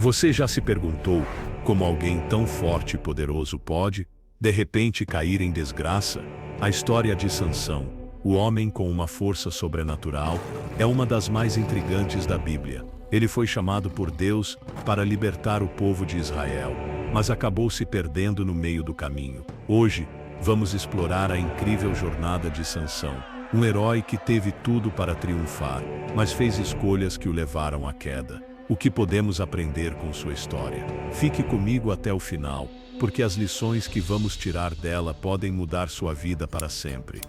Você já se perguntou como alguém tão forte e poderoso pode, de repente, cair em desgraça? A história de Sansão, o homem com uma força sobrenatural, é uma das mais intrigantes da Bíblia. Ele foi chamado por Deus para libertar o povo de Israel, mas acabou se perdendo no meio do caminho. Hoje, vamos explorar a incrível jornada de Sansão, um herói que teve tudo para triunfar, mas fez escolhas que o levaram à queda. O que podemos aprender com sua história? Fique comigo até o final, porque as lições que vamos tirar dela podem mudar sua vida para sempre.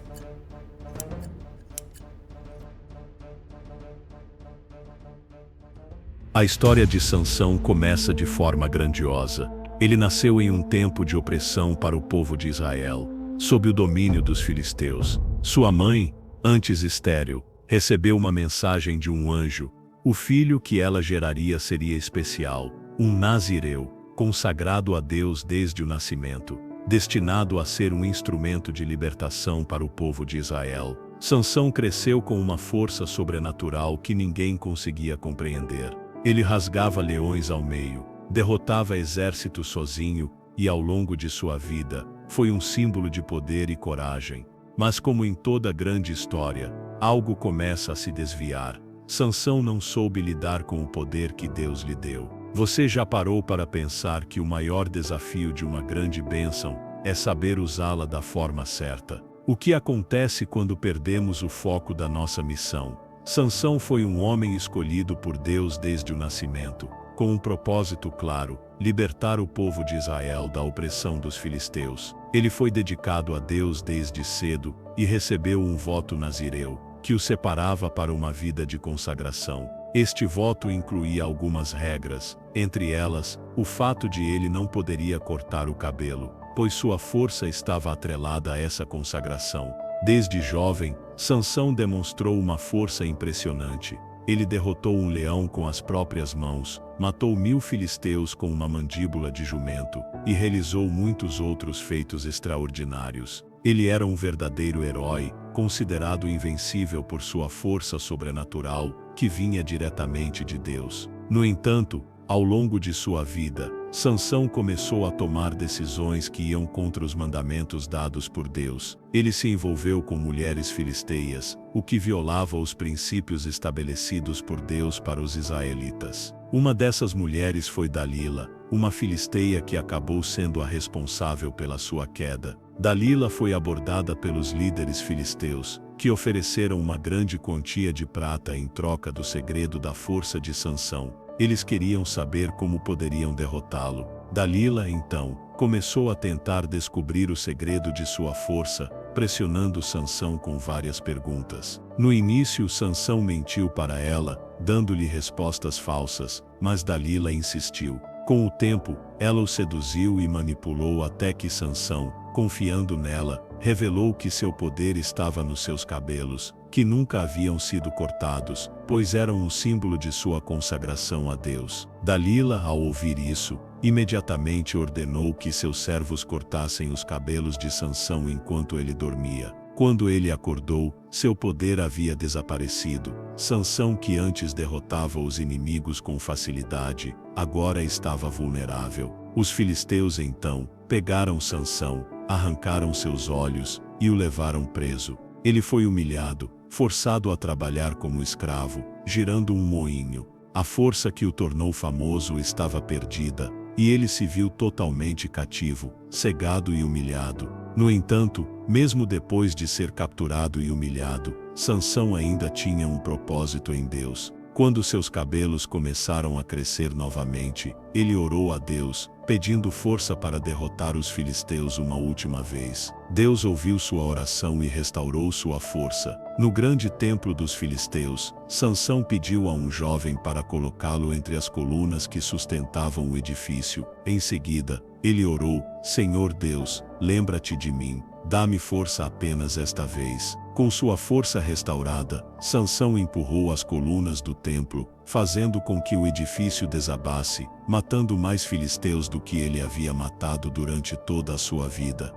A história de Sansão começa de forma grandiosa. Ele nasceu em um tempo de opressão para o povo de Israel, sob o domínio dos filisteus. Sua mãe, antes estéril, recebeu uma mensagem de um anjo. O filho que ela geraria seria especial, um nazireu, consagrado a Deus desde o nascimento, destinado a ser um instrumento de libertação para o povo de Israel. Sansão cresceu com uma força sobrenatural que ninguém conseguia compreender. Ele rasgava leões ao meio, derrotava exércitos sozinho e, ao longo de sua vida, foi um símbolo de poder e coragem. Mas, como em toda grande história, algo começa a se desviar. Sansão não soube lidar com o poder que Deus lhe deu. Você já parou para pensar que o maior desafio de uma grande bênção é saber usá-la da forma certa? O que acontece quando perdemos o foco da nossa missão? Sansão foi um homem escolhido por Deus desde o nascimento, com um propósito claro: libertar o povo de Israel da opressão dos filisteus. Ele foi dedicado a Deus desde cedo e recebeu um voto nazireu, que o separava para uma vida de consagração. Este voto incluía algumas regras, entre elas, o fato de ele não poderia cortar o cabelo, pois sua força estava atrelada a essa consagração. Desde jovem, Sansão demonstrou uma força impressionante. Ele derrotou um leão com as próprias mãos, matou 1000 filisteus com uma mandíbula de jumento, e realizou muitos outros feitos extraordinários. Ele era um verdadeiro herói, considerado invencível por sua força sobrenatural, que vinha diretamente de Deus. No entanto, ao longo de sua vida, Sansão começou a tomar decisões que iam contra os mandamentos dados por Deus. Ele se envolveu com mulheres filisteias, o que violava os princípios estabelecidos por Deus para os israelitas. Uma dessas mulheres foi Dalila, uma filisteia que acabou sendo a responsável pela sua queda. Dalila foi abordada pelos líderes filisteus, que ofereceram uma grande quantia de prata em troca do segredo da força de Sansão. Eles queriam saber como poderiam derrotá-lo. Dalila, então, começou a tentar descobrir o segredo de sua força, pressionando Sansão com várias perguntas. No início, Sansão mentiu para ela, dando-lhe respostas falsas, mas Dalila insistiu. Com o tempo, ela o seduziu e manipulou até que Sansão, confiando nela, revelou que seu poder estava nos seus cabelos, que nunca haviam sido cortados, pois eram um símbolo de sua consagração a Deus. Dalila, ao ouvir isso, imediatamente ordenou que seus servos cortassem os cabelos de Sansão enquanto ele dormia. Quando ele acordou, seu poder havia desaparecido. Sansão, que antes derrotava os inimigos com facilidade, agora estava vulnerável. Os filisteus então pegaram Sansão, arrancaram seus olhos e o levaram preso. Ele foi humilhado, forçado a trabalhar como escravo, girando um moinho. A força que o tornou famoso estava perdida, e ele se viu totalmente cativo, cegado e humilhado. No entanto, mesmo depois de ser capturado e humilhado, Sansão ainda tinha um propósito em Deus. Quando seus cabelos começaram a crescer novamente, ele orou a Deus, pedindo força para derrotar os filisteus uma última vez. Deus ouviu sua oração e restaurou sua força. No grande templo dos filisteus, Sansão pediu a um jovem para colocá-lo entre as colunas que sustentavam o edifício. Em seguida, ele orou: Senhor Deus, lembra-te de mim, dá-me força apenas esta vez. Com sua força restaurada, Sansão empurrou as colunas do templo, fazendo com que o edifício desabasse, matando mais filisteus do que ele havia matado durante toda a sua vida.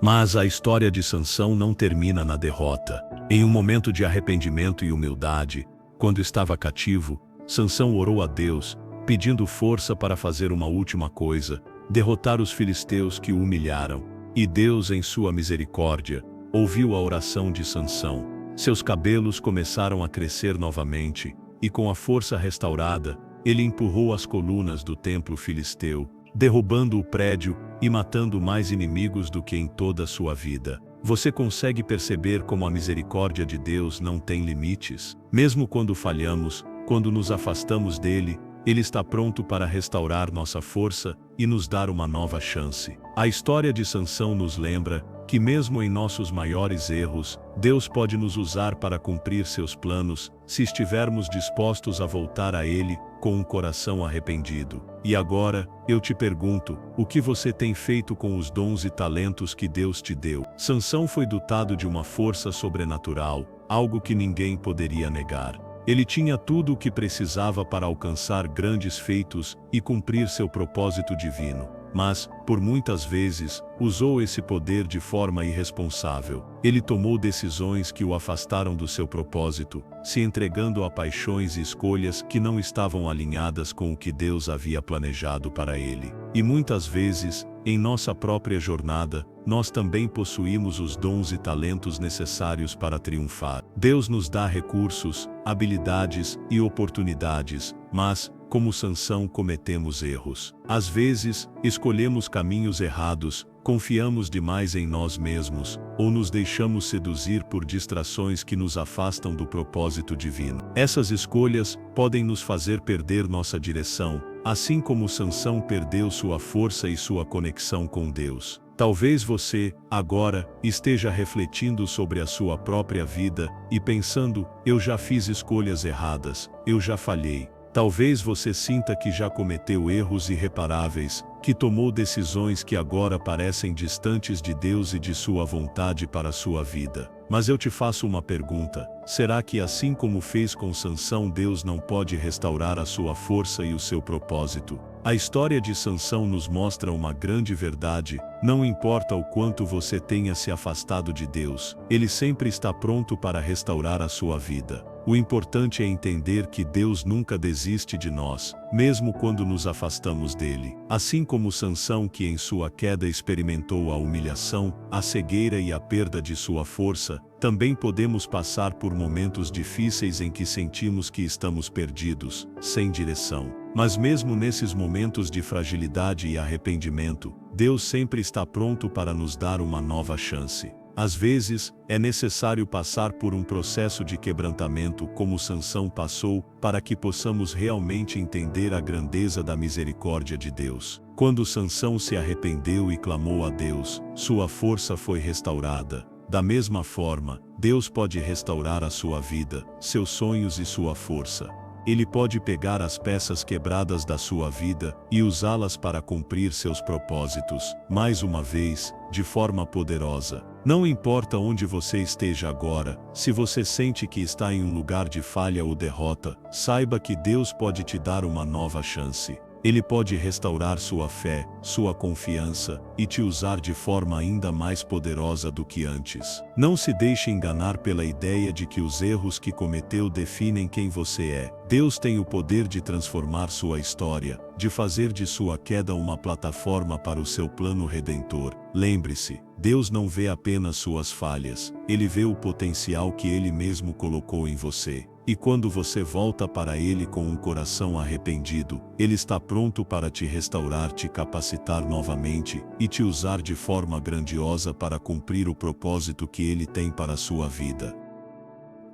Mas a história de Sansão não termina na derrota. Em um momento de arrependimento e humildade, quando estava cativo, Sansão orou a Deus, pedindo força para fazer uma última coisa, derrotar os filisteus que o humilharam. E Deus, em sua misericórdia, ouviu a oração de Sansão. Seus cabelos começaram a crescer novamente, e com a força restaurada, ele empurrou as colunas do templo filisteu, derrubando o prédio e matando mais inimigos do que em toda a sua vida. Você consegue perceber como a misericórdia de Deus não tem limites? Mesmo quando falhamos, quando nos afastamos dele, ele está pronto para restaurar nossa força e nos dar uma nova chance. A história de Sansão nos lembra que mesmo em nossos maiores erros, Deus pode nos usar para cumprir seus planos, se estivermos dispostos a voltar a ele com um coração arrependido. E agora, eu te pergunto, o que você tem feito com os dons e talentos que Deus te deu? Sansão foi dotado de uma força sobrenatural, algo que ninguém poderia negar. Ele tinha tudo o que precisava para alcançar grandes feitos e cumprir seu propósito divino. Mas, por muitas vezes, usou esse poder de forma irresponsável. Ele tomou decisões que o afastaram do seu propósito, se entregando a paixões e escolhas que não estavam alinhadas com o que Deus havia planejado para ele. E muitas vezes, em nossa própria jornada, nós também possuímos os dons e talentos necessários para triunfar. Deus nos dá recursos, habilidades e oportunidades, mas, como Sansão, cometemos erros. Às vezes, escolhemos caminhos errados, confiamos demais em nós mesmos, ou nos deixamos seduzir por distrações que nos afastam do propósito divino. Essas escolhas podem nos fazer perder nossa direção, assim como Sansão perdeu sua força e sua conexão com Deus. Talvez você, agora, esteja refletindo sobre a sua própria vida e pensando: eu já fiz escolhas erradas, eu já falhei. Talvez você sinta que já cometeu erros irreparáveis, que tomou decisões que agora parecem distantes de Deus e de sua vontade para a sua vida. Mas eu te faço uma pergunta: será que assim como fez com Sansão, Deus não pode restaurar a sua força e o seu propósito? A história de Sansão nos mostra uma grande verdade: não importa o quanto você tenha se afastado de Deus, Ele sempre está pronto para restaurar a sua vida. O importante é entender que Deus nunca desiste de nós, mesmo quando nos afastamos dele. Assim como Sansão, que em sua queda experimentou a humilhação, a cegueira e a perda de sua força, também podemos passar por momentos difíceis em que sentimos que estamos perdidos, sem direção. Mas mesmo nesses momentos de fragilidade e arrependimento, Deus sempre está pronto para nos dar uma nova chance. Às vezes, é necessário passar por um processo de quebrantamento como Sansão passou, para que possamos realmente entender a grandeza da misericórdia de Deus. Quando Sansão se arrependeu e clamou a Deus, sua força foi restaurada. Da mesma forma, Deus pode restaurar a sua vida, seus sonhos e sua força. Ele pode pegar as peças quebradas da sua vida e usá-las para cumprir seus propósitos, mais uma vez, de forma poderosa. Não importa onde você esteja agora, se você sente que está em um lugar de falha ou derrota, saiba que Deus pode te dar uma nova chance. Ele pode restaurar sua fé, sua confiança, e te usar de forma ainda mais poderosa do que antes. Não se deixe enganar pela ideia de que os erros que cometeu definem quem você é. Deus tem o poder de transformar sua história, de fazer de sua queda uma plataforma para o seu plano redentor. Lembre-se, Deus não vê apenas suas falhas, Ele vê o potencial que Ele mesmo colocou em você. E quando você volta para Ele com um coração arrependido, Ele está pronto para te restaurar, te capacitar novamente e te usar de forma grandiosa para cumprir o propósito que Ele tem para a sua vida.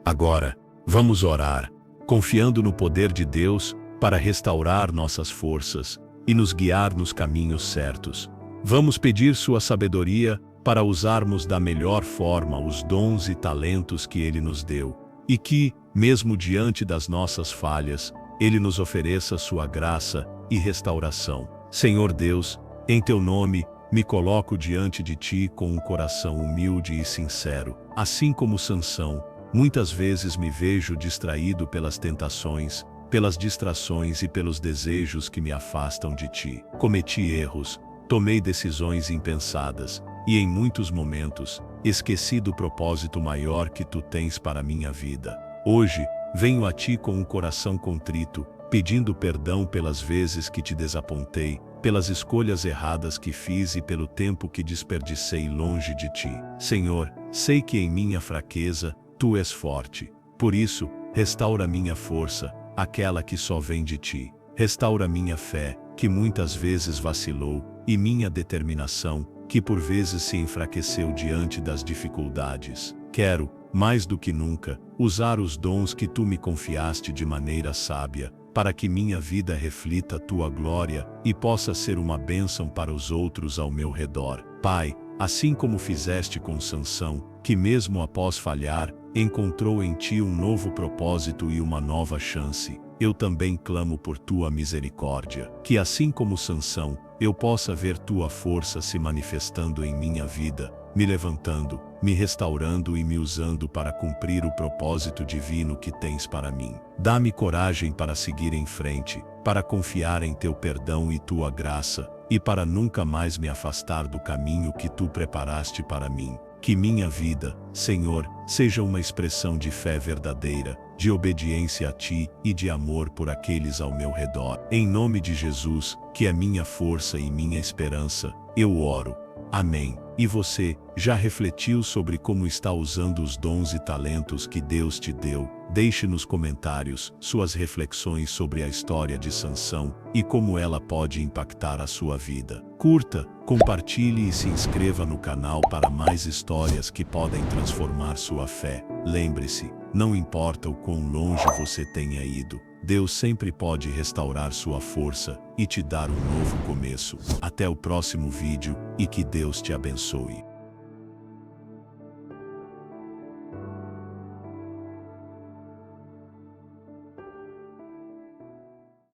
Agora, vamos orar, confiando no poder de Deus para restaurar nossas forças e nos guiar nos caminhos certos. Vamos pedir sua sabedoria para usarmos da melhor forma os dons e talentos que Ele nos deu, e que, mesmo diante das nossas falhas, Ele nos ofereça sua graça e restauração. Senhor Deus, em Teu nome, me coloco diante de Ti com um coração humilde e sincero. Assim como Sansão, muitas vezes me vejo distraído pelas tentações, pelas distrações e pelos desejos que me afastam de Ti. Cometi erros, tomei decisões impensadas, e em muitos momentos, esqueci do propósito maior que Tu tens para a minha vida. Hoje, venho a Ti com um coração contrito, pedindo perdão pelas vezes que te desapontei, pelas escolhas erradas que fiz e pelo tempo que desperdicei longe de ti. Senhor, sei que em minha fraqueza, tu és forte. Por isso, restaura minha força, aquela que só vem de ti. Restaura minha fé, que muitas vezes vacilou, e minha determinação, que por vezes se enfraqueceu diante das dificuldades. Quero, mais do que nunca, usar os dons que tu me confiaste de maneira sábia, para que minha vida reflita tua glória e possa ser uma bênção para os outros ao meu redor. Pai, assim como fizeste com Sansão, que mesmo após falhar, encontrou em ti um novo propósito e uma nova chance, eu também clamo por tua misericórdia, que assim como Sansão, eu possa ver tua força se manifestando em minha vida, me levantando, me restaurando e me usando para cumprir o propósito divino que tens para mim. Dá-me coragem para seguir em frente, para confiar em teu perdão e tua graça, e para nunca mais me afastar do caminho que tu preparaste para mim. Que minha vida, Senhor, seja uma expressão de fé verdadeira, de obediência a ti e de amor por aqueles ao meu redor. Em nome de Jesus, que é minha força e minha esperança, eu oro. Amém. E você, já refletiu sobre como está usando os dons e talentos que Deus te deu? Deixe nos comentários suas reflexões sobre a história de Sansão e como ela pode impactar a sua vida. Curta, compartilhe e se inscreva no canal para mais histórias que podem transformar sua fé. Lembre-se, não importa o quão longe você tenha ido, Deus sempre pode restaurar sua força e te dar um novo começo. Até o próximo vídeo e que Deus te abençoe.